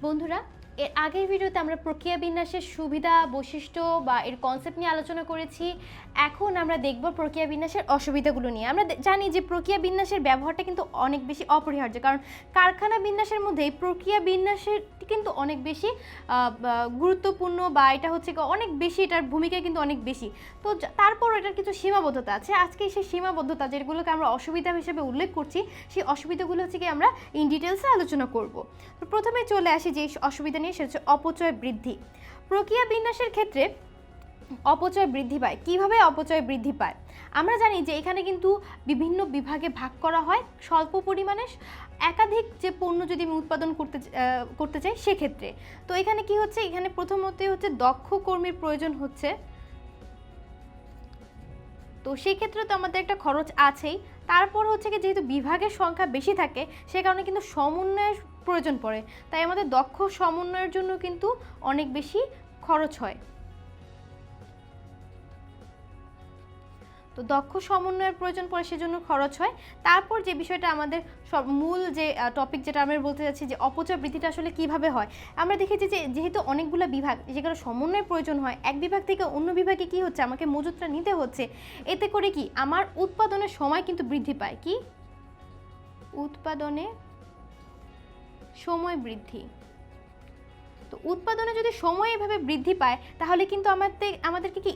বন্ধুরা, এর আগের ভিডিওতে আমরা প্রক্রিয়া বিন্যাসের সুবিধা, বৈশিষ্ট্য বা এর কনসেপ্ট নিয়ে আলোচনা করেছি। এখন আমরা দেখব প্রক্রিয়া বিন্যাসের অসুবিধাগুলো নিয়ে। আমরা জানি যে প্রক্রিয়া বিন্যাসের ব্যবহারটা কিন্তু অনেক বেশি অপরিহার্য, কারণ কারখানা বিন্যাসের মধ্যে প্রক্রিয়া বিন্যাসের কিন্তু অনেক বেশি গুরুত্বপূর্ণ, বা এটা হচ্ছে অনেক বেশি, এটার ভূমিকা কিন্তু অনেক বেশি। তো তারপর এটার কিছু সীমাবদ্ধতা আছে। আজকে সেই সীমাবদ্ধতা যেগুলোকে আমরা অসুবিধা হিসেবে উল্লেখ করছি, সেই অসুবিধাগুলো হচ্ছে কি আমরা ইন ডিটেলসে আলোচনা করব। তো প্রথমে চলে আসি যে অসুবিধা নিয়ে, সেটা হচ্ছে অপচয় বৃদ্ধি। প্রক্রিয়া বিন্যাসের ক্ষেত্রে অপচয় বৃদ্ধি পায়। কিভাবে অপচয় বৃদ্ধি পায়? আমরা জানি যে এখানে কিন্তু বিভিন্ন বিভাগে ভাগ করা হয়। স্বল্প পরিমাণে একাধিক যে পণ্য যদি আমি উৎপাদন করতে চাই সেক্ষেত্রে। তো এখানে কি হচ্ছে, এখানে প্রথমতই হচ্ছে দক্ষ কর্মীর প্রয়োজন হচ্ছে। তো সেই ক্ষেত্রে তো আমাদের একটা খরচ আছেই। তারপর হচ্ছে কি, যেহেতু বিভাগের সংখ্যা বেশি থাকে সে কারণে কিন্তু সমন্বয়ের প্রয়োজন পড়ে। তাই আমাদের দক্ষ সমন্বয়ের জন্য কিন্তু অনেক বেশি খরচ হয়। তো দক্ষ সমন্বয়ের প্রয়োজন পড়ে, সেজন্য খরচ হয়। তারপর যে বিষয়টা আমাদের মূল যে টপিক, যেটা আমরা বলতে যাচ্ছি যে অপচয় বৃদ্ধিটা আসলে কিভাবে হয়, আমরা দেখেছি যে যেহেতু অনেকগুলো বিভাগ, যেগুলো সমন্বয়ের প্রয়োজন হয়, এক বিভাগ থেকে অন্য বিভাগে কি হচ্ছে, আমাকে মজুতটা নিতে হচ্ছে। এতে করে কি আমার উৎপাদনের সময় কিন্তু বৃদ্ধি পায়। কি উৎপাদনে সময় বৃদ্ধি। তো উৎপাদনে যদি সময় এভাবে বৃদ্ধি পায়, তাহলে কিন্তু আমাদেরকে কি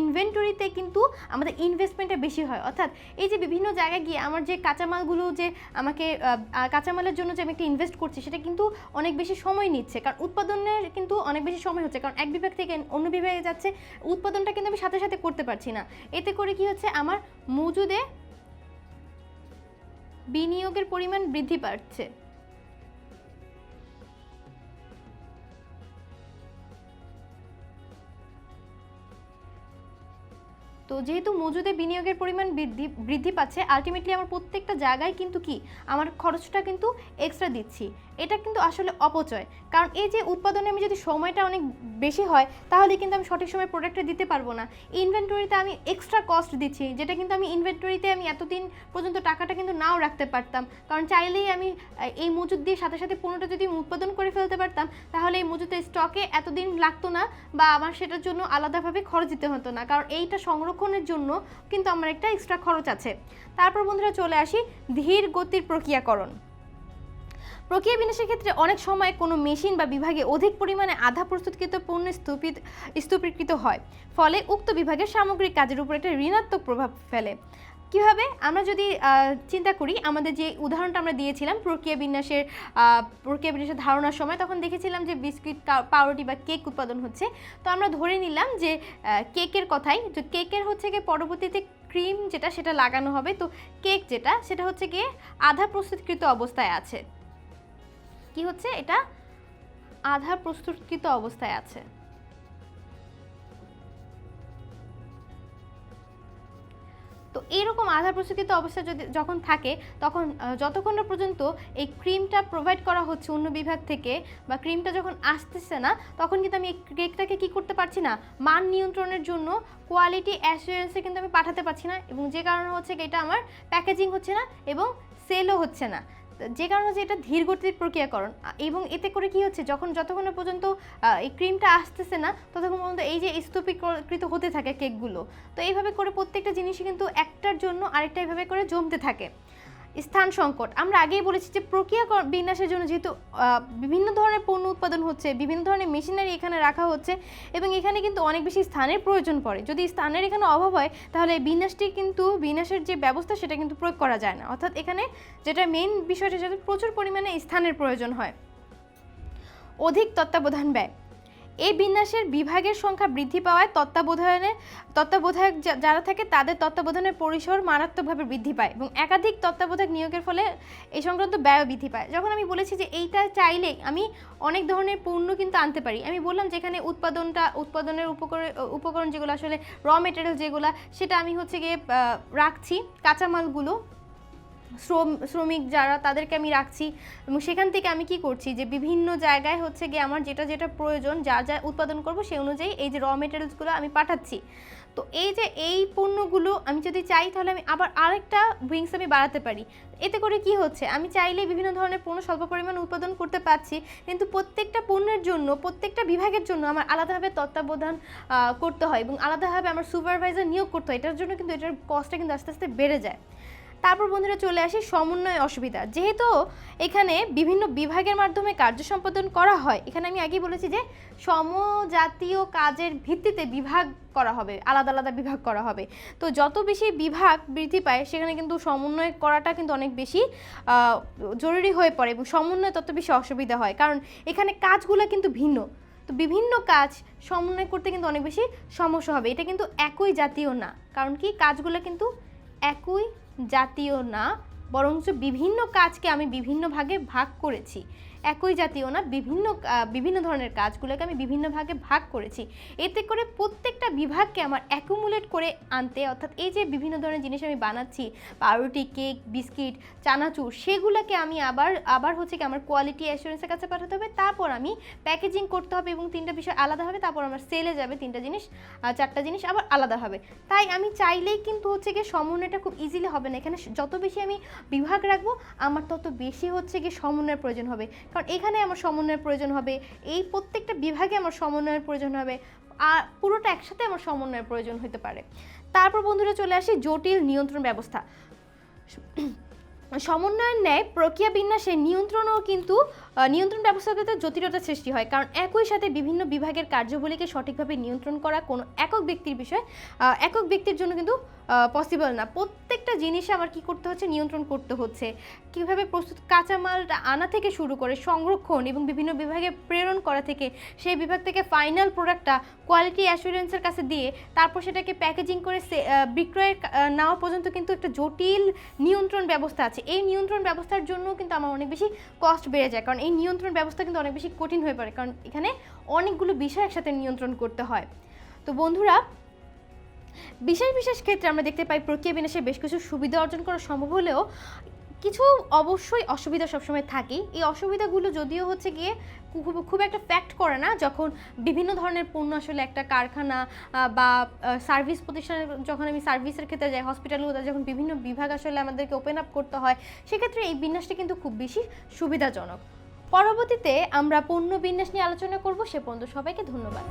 ইনভেন্টরিতে কিন্তু আমাদের ইনভেস্টমেন্টটা বেশি হয়। অর্থাৎ এই যে বিভিন্ন জায়গায় গিয়ে আমার যে কাঁচামালগুলো, যে আমাকে কাঁচামালের জন্য যে আমি একটা ইনভেস্ট করছি, সেটা কিন্তু অনেক বেশি সময় নিচ্ছে, কারণ উৎপাদনের কিন্তু অনেক বেশি সময় হচ্ছে, কারণ এক বিভাগ থেকে অন্য বিভাগে যাচ্ছে, উৎপাদনটা কিন্তু আমি সাথে সাথে করতে পারছি না। এতে করে কি হচ্ছে, আমার মজুদে বিনিয়োগের পরিমাণ বৃদ্ধি পাচ্ছে। তো যেহেতু মজুদে বিনিয়োগের পরিমাণ বৃদ্ধি পাচ্ছে, আলটিমেটলি আমার প্রত্যেকটা জায়গায় কিন্তু কি আমার খরচটা কিন্তু এক্সট্রা দিচ্ছি। এটা কিন্তু আসলে অপচয়, কারণ এই যে উৎপাদনে আমি যদি সময়টা অনেক বেশি হয়, তাহলে কিন্তু আমি সঠিক সময় প্রোডাক্টটা দিতে পারবো না। ইনভেন্টরিতে আমি এক্সট্রা কস্ট দিচ্ছি, যেটা কিন্তু আমি ইনভেন্টরিতে আমি এতদিন পর্যন্ত টাকাটা কিন্তু নাও রাখতে পারতাম, কারণ চাইলেই আমি এই মজুদ দিয়ে সাথে সাথে পণ্যটা যদি উৎপাদন করে ফেলতে পারতাম, তাহলে এই মজুদের স্টকে এতদিন লাগতো না, বা আমার সেটার জন্য আলাদাভাবে খরচ দিতে হতো না, কারণ এইটা সংরক্ষণের জন্য কিন্তু আমার একটা এক্সট্রা খরচ আছে। তারপর বন্ধুরা চলে আসি ধীর গতির প্রক্রিয়াকরণ। প্রক্রিয়া বিন্যাসের ক্ষেত্রে অনেক সময় কোনো মেশিন বা বিভাগে অধিক পরিমাণে আধা প্রস্তুতকৃত পণ্য স্তূপীকৃত হয়, ফলে উক্ত বিভাগের সামগ্রিক কাজের উপর একটা ঋণাত্মক প্রভাব ফেলে। কীভাবে? আমরা যদি চিন্তা করি, আমাদের যে উদাহরণটা আমরা দিয়েছিলাম প্রক্রিয়া বিন্যাসের ধারণার সময়, তখন দেখেছিলাম যে বিস্কিট, পাউরুটি বা কেক উৎপাদন হচ্ছে। তো আমরা ধরে নিলাম যে কেকের কথাই, যে কেকের হচ্ছে গিয়ে পরবর্তীতে ক্রিম যেটা সেটা লাগানো হবে। তো কেক যেটা, সেটা হচ্ছে গিয়ে আধা প্রস্তুতকৃত অবস্থায় আছে। কি হচ্ছে, এটা আধা প্রস্তুতকৃত অবস্থায় আছে। তো এইরকম আধা প্রস্তুতকৃত অবস্থায় যখন থাকে, তখন যতক্ষণ না পর্যন্ত এই ক্রিমটা প্রোভাইড করা হচ্ছে অন্য বিভাগ থেকে, বা ক্রিমটা যখন আসতেছে না, তখন কিন্তু আমি এই কেকটাকে কী করতে পারছি না, মান নিয়ন্ত্রণের জন্য কোয়ালিটি অ্যাসুরেন্সে কিন্তু আমি পাঠাতে পারছি না, এবং যে কারণে হচ্ছে এটা আমার প্যাকেজিং হচ্ছে না এবং সেলও হচ্ছে না, যে কারণে হচ্ছে এটা ধীর গতির প্রক্রিয়াকরণ। এবং এতে করে কি হচ্ছে, যতক্ষণ পর্যন্ত এই ক্রিমটা আসতেছে না, ততক্ষণ পর্যন্ত এই যে স্তূপীকৃত হতে থাকে কেকগুলো। তো এইভাবে করে প্রত্যেকটা জিনিসই কিন্তু একটার জন্য আরেকটা এইভাবে করে জমতে থাকে। স্থান সংকট, আমরা আগেই বলেছি যে প্রক্রিয়া বিন্যাসের জন্য যেহেতু বিভিন্ন ধরনের পণ্য উৎপাদন হচ্ছে, বিভিন্ন ধরনের মেশিনারি এখানে রাখা হচ্ছে, এবং এখানে কিন্তু অনেক বেশি স্থানের প্রয়োজন পড়ে। যদি স্থানের এখানে অভাব হয়, তাহলে এই বিন্যাসের যে ব্যবস্থা, সেটা কিন্তু প্রয়োগ করা যায় না। অর্থাৎ এখানে যেটা মেইন বিষয়টা, যেটা প্রচুর পরিমাণে স্থানের প্রয়োজন হয়। অধিক তত্ত্বাবধান ব্যয়, এই বিন্যাসের বিভাগের সংখ্যা বৃদ্ধি পাওয়ায় তত্ত্বাবধায়ক যারা থাকে, তাদের তত্ত্বাবধানের পরিসর মারাত্মকভাবে বৃদ্ধি পায়, এবং একাধিক তত্ত্বাবধায়ক নিয়োগের ফলে এই সংক্রান্ত ব্যয় বৃদ্ধি পায়। যখন আমি বলেছি যে এইটা চাইলে আমি অনেক ধরনের পণ্য কিন্তু আনতে পারি, আমি বললাম যে এখানে উৎপাদনের উপকরণ যেগুলো আসলে মেটেরিয়াল যেগুলো, সেটা আমি হচ্ছে গিয়ে রাখছি, কাঁচামালগুলো, শ্রমিক যারা, তাদেরকে আমি রাখছি, এবং সেখান থেকে আমি কি করছি, যে বিভিন্ন জায়গায় হচ্ছে গিয়ে আমার যেটা যেটা প্রয়োজন, যা যা উৎপাদন করব সেই অনুযায়ী এই যে মেটেরিয়ালসগুলো আমি পাঠাচ্ছি। তো এই যে এই পণ্যগুলো আমি যদি চাই তাহলে আমি আবার আরেকটা উইংস আমি বাড়াতে পারি। এতে করে কি হচ্ছে, আমি চাইলেই বিভিন্ন ধরনের পণ্য স্বল্প পরিমাণে উৎপাদন করতে পারছি, কিন্তু প্রত্যেকটা পণ্যের জন্য, প্রত্যেকটা বিভাগের জন্য আমার আলাদাভাবে তত্ত্বাবধান করতে হয় এবং আলাদাভাবে আমার সুপারভাইজার নিয়োগ করতে হয়। এটার জন্য কিন্তু এটার কস্টটা কিন্তু আস্তে আস্তে বেড়ে যায়। তারপর বন্ধুরা চলে আসি সমন্বয় অসুবিধা। যেহেতু এখানে বিভিন্ন বিভাগের মাধ্যমে কার্য সম্পাদন করা হয়, এখানে আমি আগেই বলেছি যে সমজাতীয় কাজের ভিত্তিতে বিভাগ করা হবে, আলাদা আলাদা বিভাগ করা হবে। তো যত বেশি বিভাগ বৃদ্ধি পায় সেখানে কিন্তু সমন্বয় করাটা কিন্তু অনেক বেশি জরুরি হয়ে পড়ে এবং সমন্বয় তত বেশি অসুবিধা হয়, কারণ এখানে কাজগুলো কিন্তু ভিন্ন। তো বিভিন্ন কাজ সমন্বয় করতে কিন্তু অনেক বেশি সমস্যা হবে। এটা কিন্তু একই জাতীয় না, কারণ কি কাজগুলো কিন্তু একই জাতীয় না, বরঞ্চ বিভিন্ন কাজকে আমি বিভিন্ন ভাগে ভাগ করেছি। একই জাতীয় না, বিভিন্ন ধরনের কাজগুলোকে আমি বিভিন্ন ভাগে ভাগ করেছি। এতে করে প্রত্যেকটা বিভাগকে আমার অ্যাকুমুলেট করে আনতে, অর্থাৎ এই যে বিভিন্ন ধরনের জিনিস আমি বানাচ্ছি, পাউরুটি, কেক, বিস্কিট, চানাচুর, সেগুলোকে আমি আবার হচ্ছে কি আমার কোয়ালিটি অ্যাসুরেন্সের কাছে পাঠাতে হবে। তারপর আমি প্যাকেজিং করতে হবে এবং 3টা বিষয় আলাদা হবে। তারপর আমার সেলে যাবে 4টা জিনিস আবার আলাদা হবে। তাই আমি চাইলেই কিন্তু হচ্ছে গিয়ে সমন্বয়টা খুব ইজিলি হবে না। এখানে যত বেশি আমি বিভাগ রাখবো আমার তত বেশি হচ্ছে গিয়ে সমন্বয়ের প্রয়োজন হবে, কারণ এখানে আমার সমন্বয়ের প্রয়োজন হবে, এই প্রত্যেকটা বিভাগে আমার সমন্বয়ের প্রয়োজন হবে, আর পুরোটা একসাথে আমার সমন্বয়ের প্রয়োজন হতে পারে। তারপর বন্ধুরা চলে আসি জটিল নিয়ন্ত্রণ ব্যবস্থা। সমন্বয়ের ন্যায় প্রক্রিয়া বিন্যাসে নিয়ন্ত্রণও কিন্তু নিয়ন্ত্রণ ব্যবস্থাতে জটিলতা সৃষ্টি হয়, কারণ একই সাথে বিভিন্ন বিভাগের কার্যাবলীকে সঠিকভাবে নিয়ন্ত্রণ করা কোনো একক ব্যক্তির জন্য কিন্তু পসিবল না। প্রত্যেকটা জিনিসে আমার কি করতে হচ্ছে, নিয়ন্ত্রণ করতে হচ্ছে। কীভাবে প্রস্তুত কাঁচামালটা আনা থেকে শুরু করে সংরক্ষণ এবং বিভিন্ন বিভাগে প্রেরণ করা থেকে, সেই বিভাগ থেকে ফাইনাল প্রোডাক্টটা কোয়ালিটি অ্যাসুরেন্সের কাছে দিয়ে তারপর সেটাকে প্যাকেজিং করে বিক্রয়ের নেওয়া পর্যন্ত কিন্তু একটা জটিল নিয়ন্ত্রণ ব্যবস্থা আছে। এই নিয়ন্ত্রণ ব্যবস্থার জন্য কিন্তু আমার অনেক বেশি কস্ট বেড়ে যায়, কারণ এই নিয়ন্ত্রণ ব্যবস্থা কিন্তু অনেক বেশি কঠিন হয়ে পড়ে, কারণ এখানে অনেকগুলো বিষয় একসাথে নিয়ন্ত্রণ করতে হয়। তো বন্ধুরা, বিশেষ ক্ষেত্রে আমরা দেখতে পাই প্রক্রিয়া বিন্যাসে বেশ কিছু সুবিধা অর্জন করা সম্ভব হলেও কিছু অবশ্যই অসুবিধা সবসময় থাকে। এই অসুবিধাগুলো যদিও হচ্ছে গিয়ে খুব একটা ফ্যাক্ট করে না, যখন বিভিন্ন ধরনের পণ্য আসলে একটা কারখানা বা সার্ভিস প্রতিষ্ঠানে, যখন আমি সার্ভিসের ক্ষেত্রে যাই, হসপিটালগুলোতে যখন বিভিন্ন বিভাগ আসলে আমাদেরকে ওপেন আপ করতে হয়, সেক্ষেত্রে এই বিন্যাসটা কিন্তু খুব বেশি সুবিধাজনক। পরবর্তীতে আমরা পণ্য বিন্যাস নিয়ে আলোচনা করব। সে পর্যন্ত সবাইকে ধন্যবাদ।